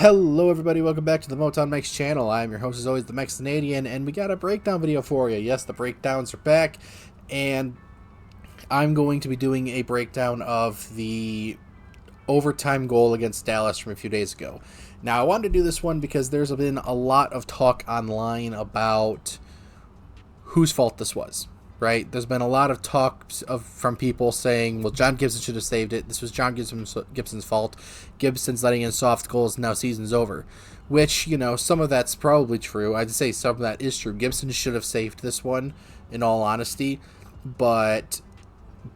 Hello everybody, welcome back to the Motown Mix channel. I am your host as always, the Mex Canadian, and we got a breakdown video for you. Yes, the breakdowns are back, and I'm going to be doing a breakdown of the overtime goal against Dallas from a few days ago. Now, I wanted to do this one because there's been a lot of talk online about whose fault this was. Right? There's been a lot of talk from people saying, well, John Gibson should have saved it. This was John Gibson's fault. Gibson's letting in soft goals. Now season's over. Which, some of that's probably true. I'd say some of that is true. Gibson should have saved this one, in all honesty. But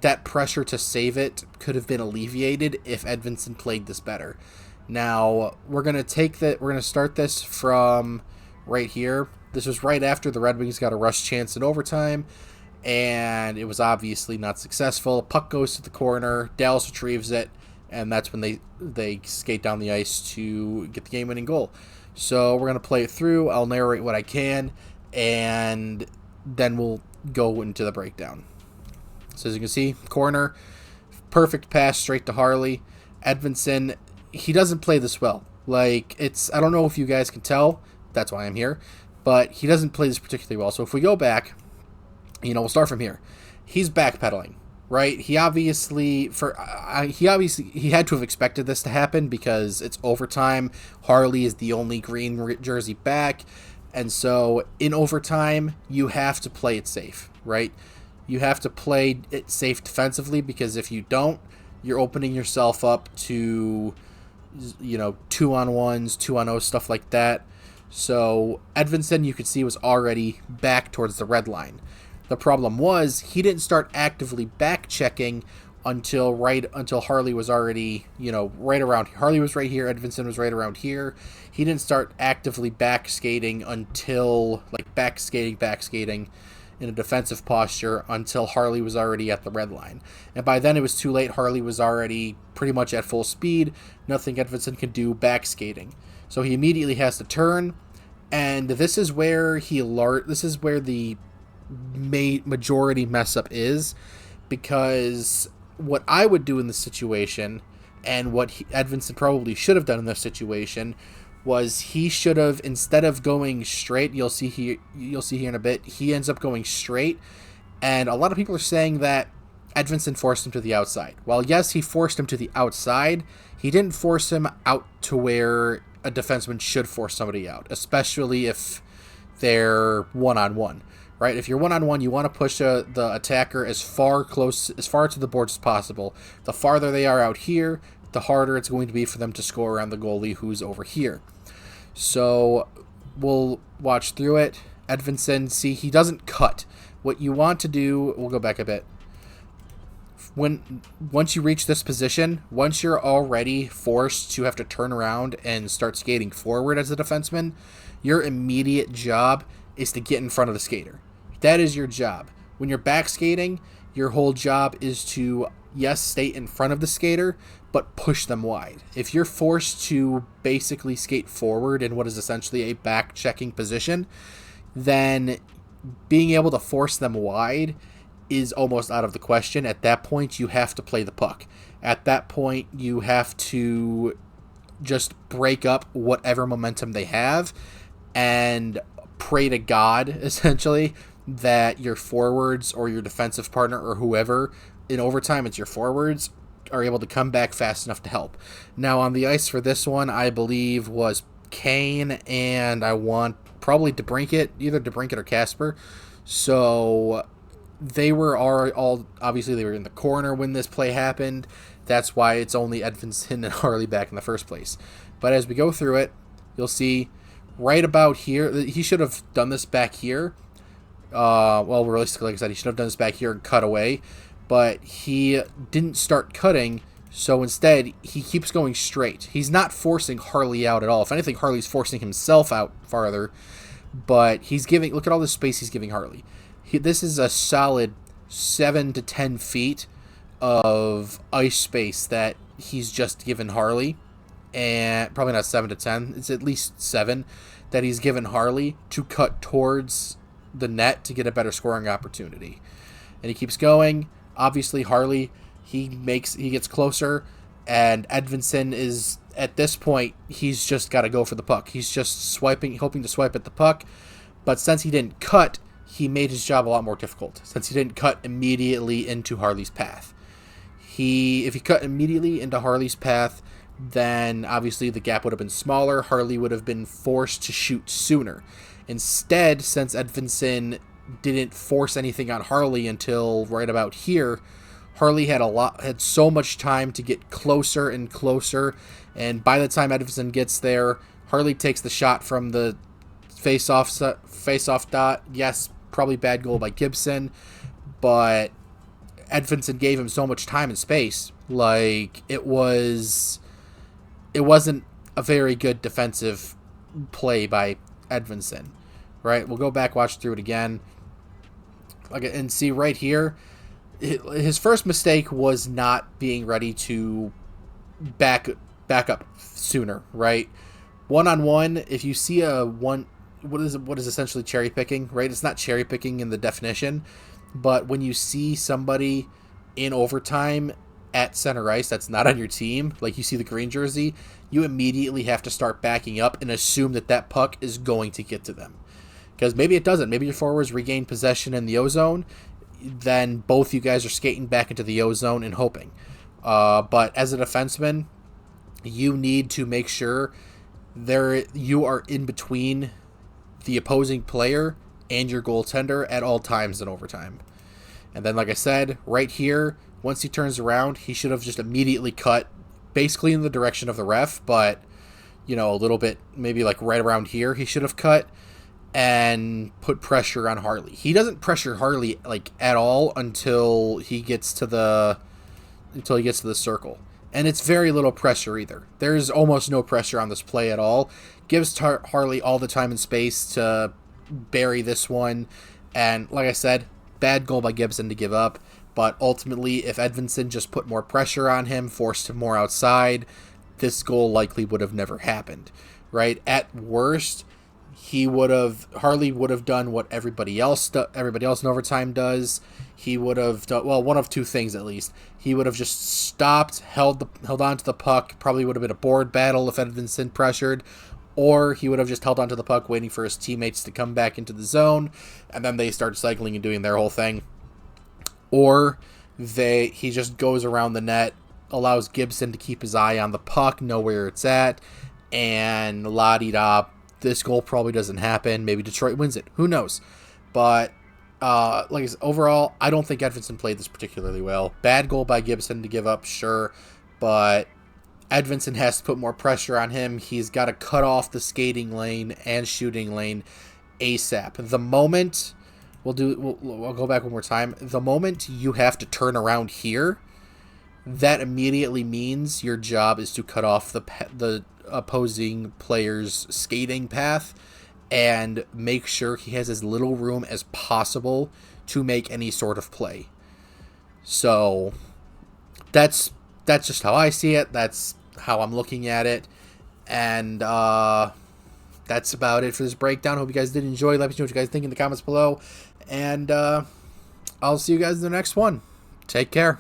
that pressure to save it could have been alleviated if Edvinsson played this better. Now, we're going to start this from right here. This was right after the Red Wings got a rush chance in overtime, and it was obviously not successful. Puck goes to the corner, Dallas retrieves it, and that's when they skate down the ice to get the game-winning goal. So we're going to play it through. I'll narrate what I can, and then we'll go into the breakdown. So as you can see, corner, perfect pass straight to Harley. Edvinsson, he doesn't play this well. I don't know if you guys can tell, that's why I'm here, but he doesn't play this particularly well. So if we go back, we'll start from here. He's backpedaling, right? He had to have expected this to happen because it's overtime. Harley is the only green jersey back, and so in overtime, you have to play it safe, right? You have to play it safe defensively, because if you don't, you're opening yourself up to, 2-on-1s, 2-on-0, stuff like that. So Edvinsson, you could see, was already back towards the red line. The problem was he didn't start actively back checking until Harley was already, right around. Harley was right here. Edvinsson was right around here. He didn't start actively back skating until back skating in a defensive posture until Harley was already at the red line. And by then it was too late. Harley was already pretty much at full speed. Nothing Edvinsson could do back skating. So he immediately has to turn, and this is where the majority mess up is, because what I would do in this situation, and what Edvinsson probably should have done in this situation, was he should have, instead of going straight, you'll see here in a bit, he ends up going straight, and a lot of people are saying that Edvinsson forced him to the outside. Well, yes, he forced him to the outside. He didn't force him out to where a defenseman should force somebody out, especially if they're one-on-one. Right? If you're one-on-one, you want to push the attacker as far to the boards as possible. The farther they are out here, the harder it's going to be for them to score around the goalie who's over here. So we'll watch through it. Edvinsson, see, he doesn't cut. What you want to do, we'll go back a bit. Once you reach this position, once you're already forced to have to turn around and start skating forward as a defenseman, your immediate job is to get in front of the skater. That is your job. When you're back skating, your whole job is to, yes, stay in front of the skater, but push them wide. If you're forced to basically skate forward in what is essentially a back checking position, then being able to force them wide is almost out of the question. At that point, you have to play the puck. At that point, you have to just break up whatever momentum they have and pray to God, essentially, that your forwards or your defensive partner or whoever, in overtime it's your forwards, are able to come back fast enough to help. Now, on the ice for this one, I believe was Kane, and I want probably either DeBrincat or Casper. So they were all obviously they were in the corner when this play happened. That's why it's only Edvinsson and Harley back in the first place. But as we go through it, you'll see right about here, he should have done this back here. Realistically, like I said, he should have done this back here and cut away. But he didn't start cutting, so instead, he keeps going straight. He's not forcing Harley out at all. If anything, Harley's forcing himself out farther. But look at all the space he's giving Harley. This is a solid 7 to 10 feet of ice space that he's just given Harley. And probably not 7 to 10. It's at least 7 that he's given Harley to cut towards the net to get a better scoring opportunity. And he keeps going. Obviously, Harley, he gets closer, and Edvinsson is at this point, he's just got to go for the puck. He's just swiping, hoping to swipe at the puck. But since he didn't cut, he made his job a lot more difficult. Since he didn't cut immediately into Harley's path. If he cut immediately into Harley's path, then obviously the gap would have been smaller. Harley would have been forced to shoot sooner. Instead, since Edvinsson didn't force anything on Harley until right about here, Harley had so much time to get closer and closer, and by the time Edvinsson gets there, Harley takes the shot from the face-off dot. Yes, probably bad goal by Gibson, but Edvinsson gave him so much time and space. Like, it wasn't a very good defensive play by Edvinsson, right? We'll go back, watch through it again, and see right here, his first mistake was not being ready to back up sooner, right? One-on-one, if you see what is essentially cherry picking, right? It's not cherry picking in the definition, but when you see somebody in overtime at center ice that's not on your team, like you see the green jersey, you immediately have to start backing up and assume that puck is going to get to them. Because maybe it doesn't. Maybe your forwards regain possession in the O-zone, then both you guys are skating back into the O-zone and hoping. But as a defenseman, you need to make sure you are in between the opposing player and your goaltender at all times in overtime. And then, like I said, right here, once he turns around, he should have just immediately cut, basically in the direction of the ref, but, a little bit, maybe like right around here, he should have cut and put pressure on Harley. He doesn't pressure Harley like at all until he gets to the circle. And it's very little pressure either. There's almost no pressure on this play at all. Gives Harley all the time and space to bury this one. And like I said, bad goal by Gibson to give up. But ultimately, if Edvinsson just put more pressure on him, forced him more outside, this goal likely would have never happened, right? At worst, Harley would have done what everybody else in overtime does. He would have done, well, one of two things at least. He would have just stopped, held on to the puck. Probably would have been a board battle if Edvinsson pressured, or he would have just held on to the puck, waiting for his teammates to come back into the zone, and then they start cycling and doing their whole thing. Or he just goes around the net, allows Gibson to keep his eye on the puck, know where it's at, and la-di-da. This goal probably doesn't happen. Maybe Detroit wins it. Who knows? But like I said, overall, I don't think Edvinsson played this particularly well. Bad goal by Gibson to give up, sure, but Edvinsson has to put more pressure on him. He's got to cut off the skating lane and shooting lane ASAP. The moment we'll go back one more time. The moment you have to turn around here, that immediately means your job is to cut off the opposing player's skating path and make sure he has as little room as possible to make any sort of play. So that's just how I see it. That's how I'm looking at it. And that's about it for this breakdown. Hope you guys did enjoy. Let me know what you guys think in the comments below. And I'll see you guys in the next one. Take care.